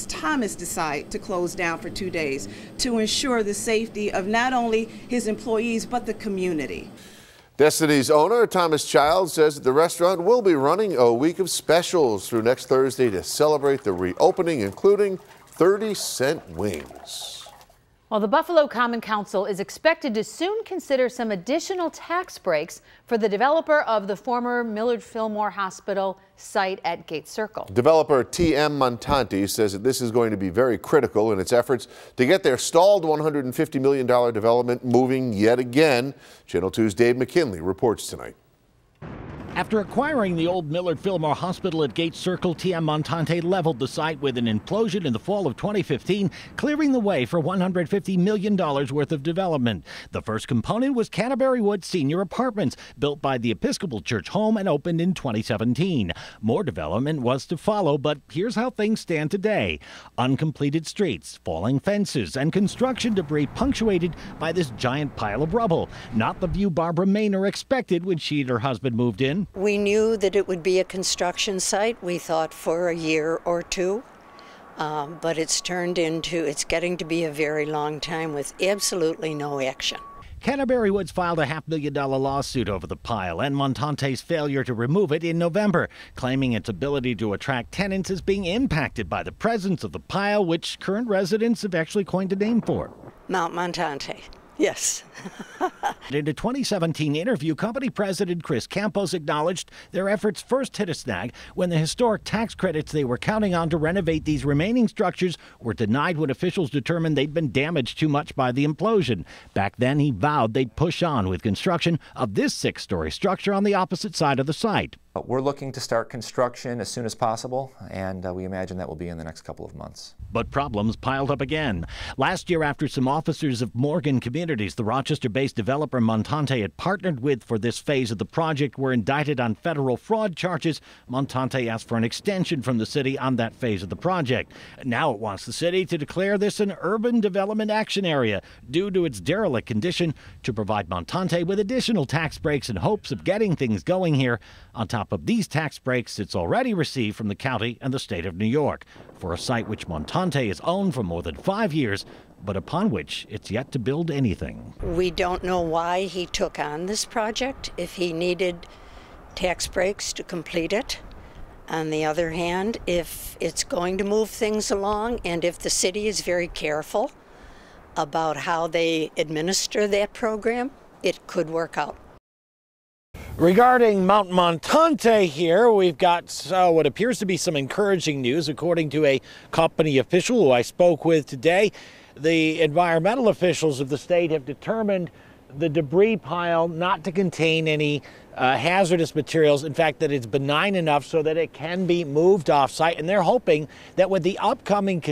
does Thomas decide to close down for 2 days to ensure the safety of not only his employees but the community? Destiny's owner, Thomas Child, says that the restaurant will be running a week of specials through next Thursday to celebrate the reopening, including 30-cent wings. Well, the Buffalo Common Council is expected to soon consider some additional tax breaks for the developer of the former Millard Fillmore Hospital site at Gates Circle. Developer T.M. Montanti says that this is going to be very critical in its efforts to get their stalled $150 million development moving yet again. Channel 2's Dave McKinley reports tonight. After acquiring the old Millard Fillmore Hospital at Gates Circle, T.M. Montante leveled the site with an implosion in the fall of 2015, clearing the way for $150 million worth of development. The first component was Canterbury Woods Senior Apartments, built by the Episcopal Church Home and opened in 2017. More development was to follow, but here's how things stand today. Uncompleted streets, falling fences, and construction debris punctuated by this giant pile of rubble. Not the view Barbara Maynor expected when she and her husband moved in. We knew that it would be a construction site, we thought, for a year or two, but it's getting to be a very long time with absolutely no action. Canterbury Woods filed a $500,000 lawsuit over the pile and Montante's failure to remove it in November, claiming its ability to attract tenants is being impacted by the presence of the pile, which current residents have actually coined a name for. Mount Montante. Yes. In a 2017 interview, company president Chris Campos acknowledged their efforts first hit a snag when the historic tax credits they were counting on to renovate these remaining structures were denied when officials determined they'd been damaged too much by the implosion. Back then, he vowed they'd push on with construction of this 6-story structure on the opposite side of the site. We're looking to start construction as soon as possible, and we imagine that will be in the next couple of months. But problems piled up again. Last year, after some officers of Morgan Communities, the Rochester-based developer Montante had partnered with for this phase of the project, were indicted on federal fraud charges. Montante asked for an extension from the city on that phase of the project. Now it wants the city to declare this an urban development action area due to its derelict condition, to provide Montante with additional tax breaks in hopes of getting things going here. On top of these tax breaks it's already received from the county and the state of New York for a site which Montante has owned for more than 5 years, but upon which it's yet to build anything. We don't know why he took on this project, if he needed tax breaks to complete it. On the other hand, if it's going to move things along and if the city is very careful about how they administer that program, it could work out. Regarding Mount Montante here, we've got what appears to be some encouraging news. According to a company official who I spoke with today, the environmental officials of the state have determined the debris pile not to contain any hazardous materials. In fact, that it's benign enough so that it can be moved off-site. And they're hoping that with the upcoming